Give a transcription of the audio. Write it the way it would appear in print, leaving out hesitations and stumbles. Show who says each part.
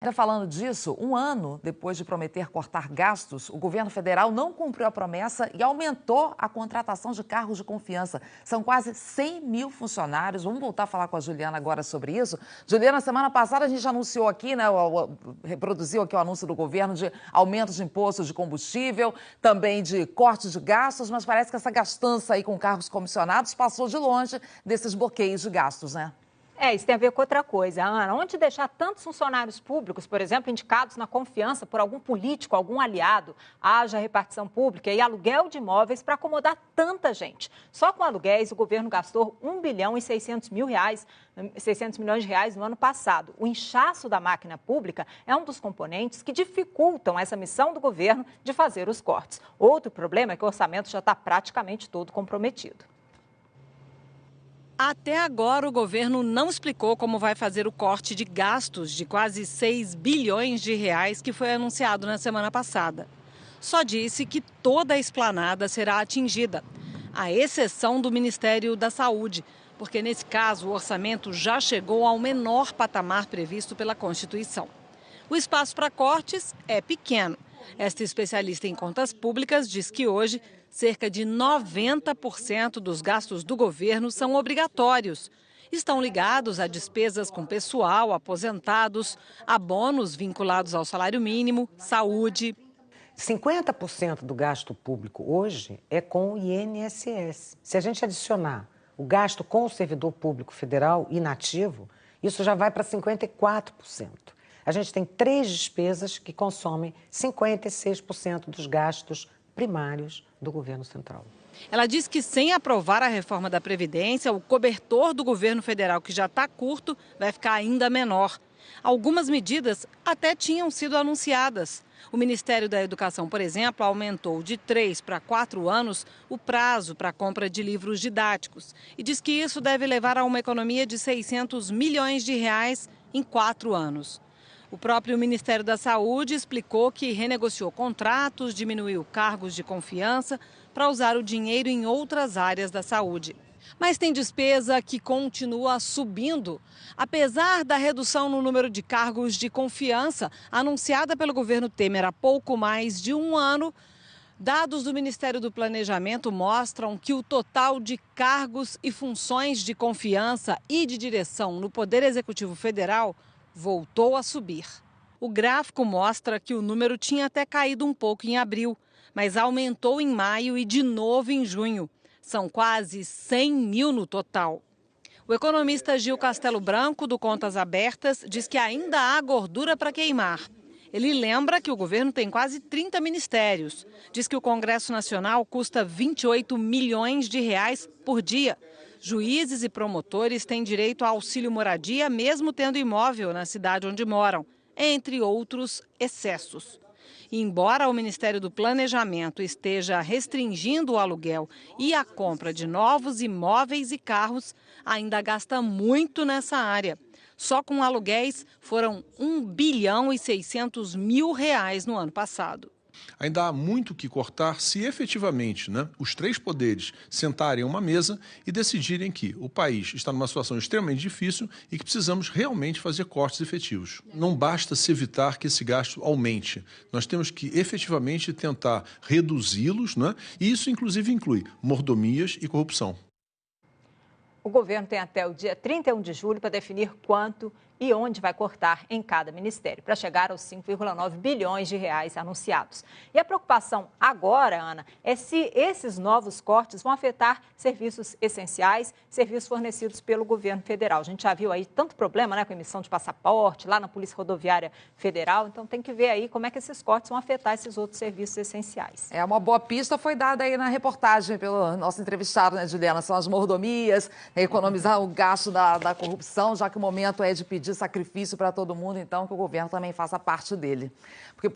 Speaker 1: Ainda falando disso, um ano depois de prometer cortar gastos, o governo federal não cumpriu a promessa e aumentou a contratação de cargos de confiança. São quase 100 mil funcionários. Vamos voltar a falar com a Juliana agora sobre isso. Juliana, semana passada a gente anunciou aqui, né, reproduziu aqui o anúncio do governo de aumento de impostos de combustível, também de corte de gastos, mas parece que essa gastança aí com cargos comissionados passou de longe desses bloqueios de gastos, né?
Speaker 2: Isso tem a ver com outra coisa, Ana. Onde deixar tantos funcionários públicos, por exemplo, indicados na confiança por algum político, algum aliado, haja repartição pública e aluguel de imóveis para acomodar tanta gente. Só com aluguéis, o governo gastou 1 bilhão e 600 milhões de reais no ano passado. O inchaço da máquina pública é um dos componentes que dificultam essa missão do governo de fazer os cortes. Outro problema é que o orçamento já está praticamente todo comprometido.
Speaker 3: Até agora, o governo não explicou como vai fazer o corte de gastos de quase 6 bilhões de reais que foi anunciado na semana passada. Só disse que toda a esplanada será atingida, à exceção do Ministério da Saúde, porque nesse caso o orçamento já chegou ao menor patamar previsto pela Constituição. O espaço para cortes é pequeno. Esta especialista em contas públicas diz que hoje cerca de 90% dos gastos do governo são obrigatórios. Estão ligados a despesas com pessoal, aposentados, a bônus vinculados ao salário mínimo, saúde.
Speaker 4: 50% do gasto público hoje é com o INSS. Se a gente adicionar o gasto com o servidor público federal inativo, isso já vai para 54%. A gente tem 3 despesas que consomem 56% dos gastos primários do governo central.
Speaker 3: Ela diz que sem aprovar a reforma da Previdência, o cobertor do governo federal, que já está curto, vai ficar ainda menor. Algumas medidas até tinham sido anunciadas. O Ministério da Educação, por exemplo, aumentou de 3 para 4 anos o prazo para a compra de livros didáticos e diz que isso deve levar a uma economia de 600 milhões de reais em 4 anos. O próprio Ministério da Saúde explicou que renegociou contratos, diminuiu cargos de confiança para usar o dinheiro em outras áreas da saúde. Mas tem despesa que continua subindo. Apesar da redução no número de cargos de confiança anunciada pelo governo Temer há pouco mais de um ano, dados do Ministério do Planejamento mostram que o total de cargos e funções de confiança e de direção no Poder Executivo Federal voltou a subir. O gráfico mostra que o número tinha até caído um pouco em abril, mas aumentou em maio e de novo em junho. São quase 100 mil no total. O economista Gil Castelo Branco, do Contas Abertas, diz que ainda há gordura para queimar. Ele lembra que o governo tem quase 30 ministérios. Diz que o Congresso Nacional custa 28 milhões de reais por dia. Juízes e promotores têm direito a auxílio moradia, mesmo tendo imóvel na cidade onde moram, entre outros excessos. E embora o Ministério do Planejamento esteja restringindo o aluguel e a compra de novos imóveis e carros, ainda gasta muito nessa área. Só com aluguéis foram 1 bilhão e 600 mil reais no ano passado.
Speaker 5: Ainda há muito que cortar se efetivamente, os 3 poderes sentarem a uma mesa e decidirem que o país está numa situação extremamente difícil e que precisamos realmente fazer cortes efetivos. Não basta se evitar que esse gasto aumente. Nós temos que efetivamente tentar reduzi-los, e isso inclusive inclui mordomias e corrupção.
Speaker 2: O governo tem até o dia 31 de julho para definir quanto e onde vai cortar em cada ministério, para chegar aos 5,9 bilhões de reais anunciados. E a preocupação agora, Ana, é se esses novos cortes vão afetar serviços essenciais, serviços fornecidos pelo governo federal. A gente já viu aí tanto problema, com emissão de passaporte, lá na Polícia Rodoviária Federal, então tem que ver aí como é que esses cortes vão afetar esses outros serviços essenciais.
Speaker 1: Uma boa pista foi dada aí na reportagem pelo nosso entrevistado, Juliana? São as mordomias, economizar o gasto da corrupção, já que o momento é de pedir sacrifício para todo mundo, então que o governo também faça parte dele. Porque